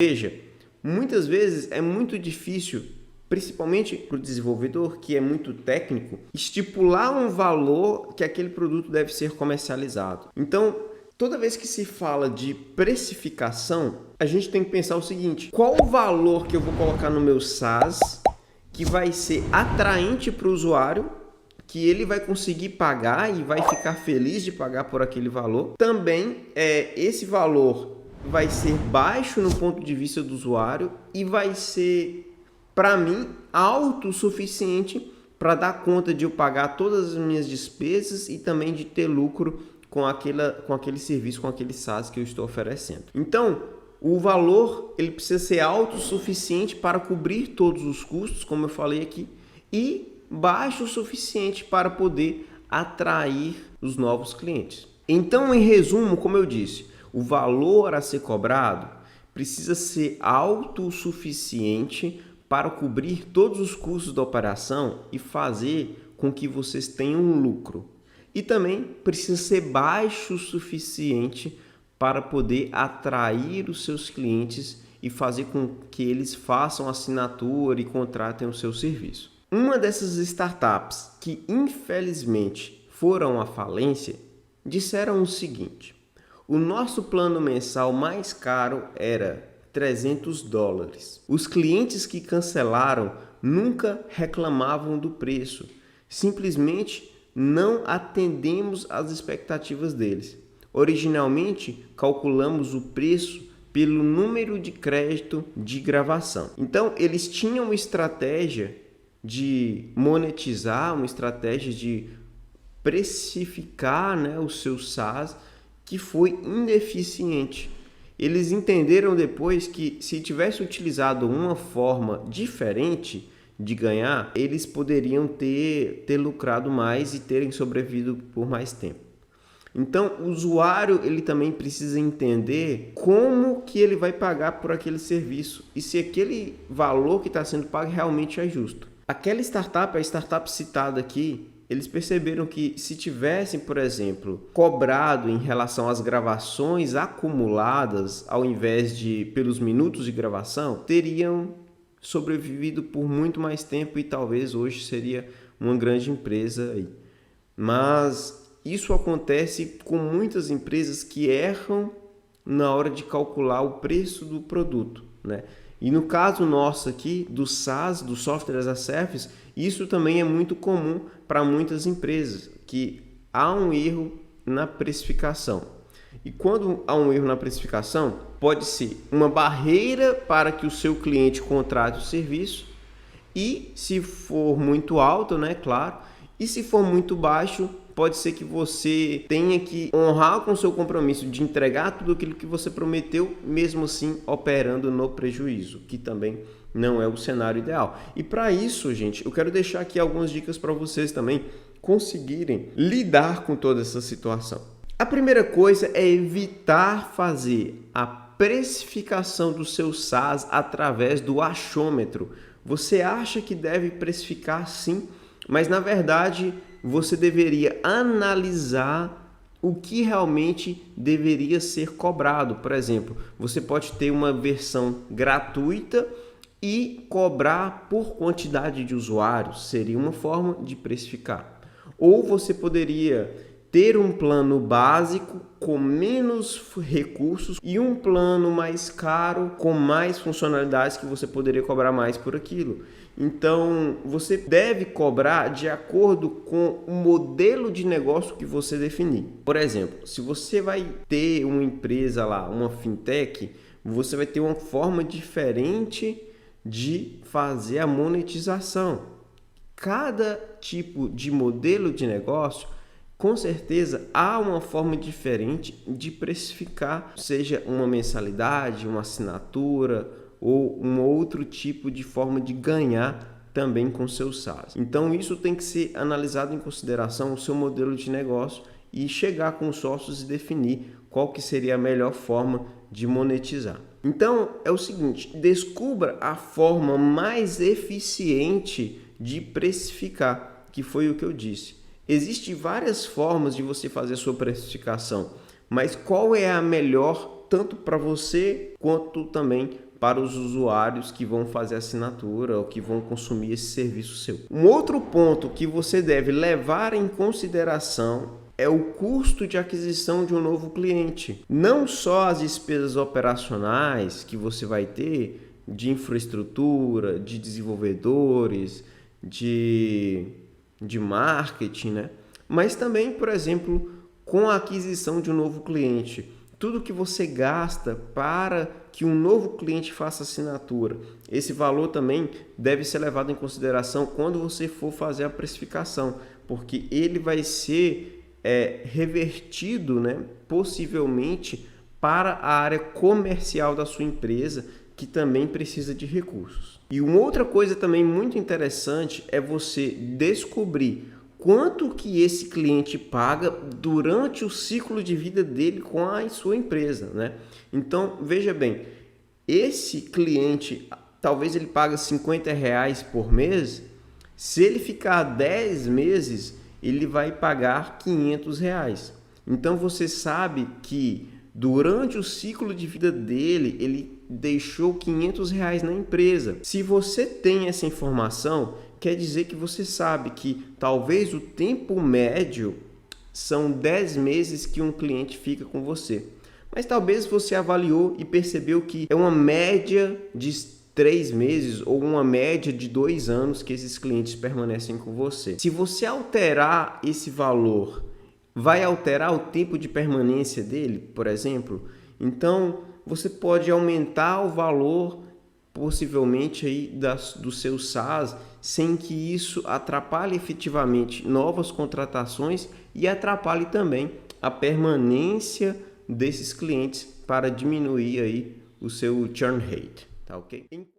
Veja, muitas vezes é muito difícil, principalmente para o desenvolvedor, que é muito técnico, estipular um valor que aquele produto deve ser comercializado. Então, toda vez que se fala de precificação, a gente tem que pensar o seguinte: qual o valor que eu vou colocar no meu SaaS que vai ser atraente para o usuário, que ele vai conseguir pagar e vai ficar feliz de pagar por aquele valor. Também esse valor vai ser baixo no ponto de vista do usuário e vai ser, para mim, autossuficiente para dar conta de eu pagar todas as minhas despesas e também de ter lucro com aquele serviço, com aquele SaaS que eu estou oferecendo. Então, o valor ele precisa ser autossuficiente para cobrir todos os custos, como eu falei aqui, e baixo o suficiente para poder atrair os novos clientes. Então, em resumo, como eu disse, o valor a ser cobrado precisa ser autossuficiente para cobrir todos os custos da operação e fazer com que vocês tenham um lucro. E também precisa ser baixo o suficiente para poder atrair os seus clientes e fazer com que eles façam assinatura e contratem o seu serviço. Uma dessas startups que infelizmente foram à falência disseram o seguinte: o nosso plano mensal mais caro era $300. Os clientes que cancelaram nunca reclamavam do preço, simplesmente não atendemos às expectativas deles. Originalmente calculamos o preço pelo número de crédito de gravação. Então eles tinham uma estratégia de monetizar, uma estratégia de precificar, o seu SaaS, que foi ineficiente. Eles entenderam depois que se tivesse utilizado uma forma diferente de ganhar, eles poderiam ter lucrado mais e terem sobrevivido por mais tempo. Então, o usuário ele também precisa entender como que ele vai pagar por aquele serviço e se aquele valor que está sendo pago realmente é justo. Aquela startup, a startup citada aqui, eles perceberam que se tivessem, por exemplo, cobrado em relação às gravações acumuladas, ao invés de pelos minutos de gravação, teriam sobrevivido por muito mais tempo e talvez hoje seria uma grande empresa aí. Mas isso acontece com muitas empresas que erram na hora de calcular o preço do produto, E no caso nosso aqui, do SaaS, do Software as a Service, isso também é muito comum para muitas empresas, que há um erro na precificação. E quando há um erro na precificação, pode ser uma barreira para que o seu cliente contrate o serviço, e se for muito alto, claro, e se for muito baixo, pode ser que você tenha que honrar com o seu compromisso de entregar tudo aquilo que você prometeu, mesmo assim operando no prejuízo, que também não é o cenário ideal. E para isso, gente, eu quero deixar aqui algumas dicas para vocês também conseguirem lidar com toda essa situação. A primeira coisa é evitar fazer a precificação do seu SaaS através do achômetro. Você acha que deve precificar sim, mas na verdade você deveria analisar o que realmente deveria ser cobrado. Por exemplo, você pode ter uma versão gratuita e cobrar por quantidade de usuários, seria uma forma de precificar. Ou você poderia ter um plano básico com menos recursos e um plano mais caro com mais funcionalidades que você poderia cobrar mais por aquilo. Então, você deve cobrar de acordo com o modelo de negócio que você definir. Por exemplo, se você vai ter uma empresa lá, uma fintech, você vai ter uma forma diferente de fazer a monetização. Cada tipo de modelo de negócio, com certeza, há uma forma diferente de precificar, seja uma mensalidade, uma assinatura ou um outro tipo de forma de ganhar também com seu SaaS. Então, isso tem que ser analisado em consideração o seu modelo de negócio e chegar com os sócios e definir qual que seria a melhor forma de monetizar. Então, é o seguinte, descubra a forma mais eficiente de precificar, que foi o que eu disse. Existem várias formas de você fazer a sua precificação, mas qual é a melhor tanto para você quanto também para os usuários que vão fazer assinatura ou que vão consumir esse serviço seu. Um outro ponto que você deve levar em consideração é o custo de aquisição de um novo cliente. Não só as despesas operacionais que você vai ter de infraestrutura, de desenvolvedores, de marketing, né? Mas também, por exemplo, com a aquisição de um novo cliente. Tudo que você gasta para que um novo cliente faça assinatura. Esse valor também deve ser levado em consideração quando você for fazer a precificação, porque ele vai ser revertido, né, possivelmente para a área comercial da sua empresa, que também precisa de recursos. E uma outra coisa também muito interessante é você descobrir quanto que esse cliente paga durante o ciclo de vida dele com a sua empresa, né? Então, veja bem, esse cliente, talvez ele pague R$50 por mês, se ele ficar 10 meses, ele vai pagar R$500. Então, você sabe que durante o ciclo de vida dele, ele deixou R$500 na empresa. Se você tem essa informação, quer dizer que você sabe que talvez o tempo médio são 10 meses que um cliente fica com você. Mas talvez você avaliou e percebeu que é uma média de 3 meses ou uma média de 2 anos que esses clientes permanecem com você. Se você alterar esse valor, vai alterar o tempo de permanência dele, por exemplo? Então, você pode aumentar o valor possivelmente aí do seu SaaS sem que isso atrapalhe efetivamente novas contratações e atrapalhe também a permanência desses clientes para diminuir aí o seu churn rate, tá ok?